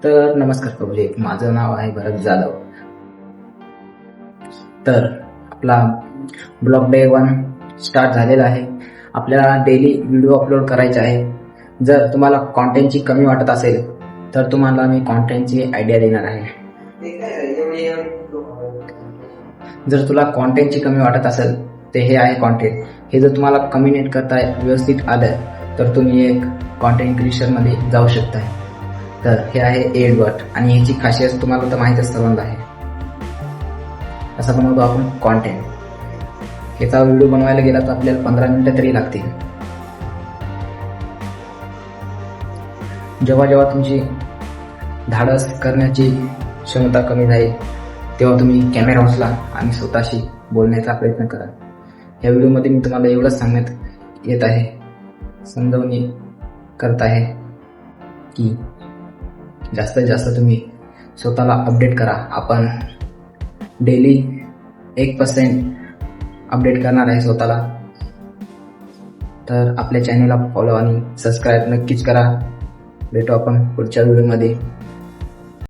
तर नमस्कार पब्लिक, माझं नाव आहे भरत जाधव. तर आपला ब्लॉग डे 1 स्टार्ट झालेला आहे. आपल्याला डेली व्हिडिओ अपलोड करायचे आहे. जर तुम्हाला कॉन्टेंटची कमी वाटत असेल तर तुम्हाला मी कॉन्टेंटची आयडिया देणार आहे. जर तुला कॉन्टेंटची कमी वाटत असेल तर हे आहे कॉन्टेंट. हे जर तुम्हाला कम्युनिकेट करता व्यवस्थित आलं तर तुम्ही एक कॉन्टेंट क्रिएशनमध्ये जाऊ शकता. तर हे आहे एडवर्ड आणि ह्याची खासियत तुम्हाला तर माहीतच सर्वांना आहे. असं बनवतो आपण कॉन्टेंट. ह्याचा व्हिडिओ बनवायला गेला तर आपल्याला 15 मिनिटं तरी लागतील. जेव्हा जेव्हा तुमची धाडस करण्याची क्षमता कमी जाईल तेव्हा तुम्ही कॅमेरा उचला आणि स्वतःशी बोलण्याचा प्रयत्न करा. या व्हिडिओमध्ये मी तुम्हाला एवढंच सांगण्यात येत आहे, समजावणी करत आहे की जास्तीत जास्त तुम्ही स्वतःला अपडेट करा. आपण डेली 1% अपडेट करणार आहे स्वतःला. तर आपल्या चॅनलला फॉलो आणि सबस्क्राईब नक्कीच करा. भेटू आपण पुढच्या व्हिडिओमध्ये.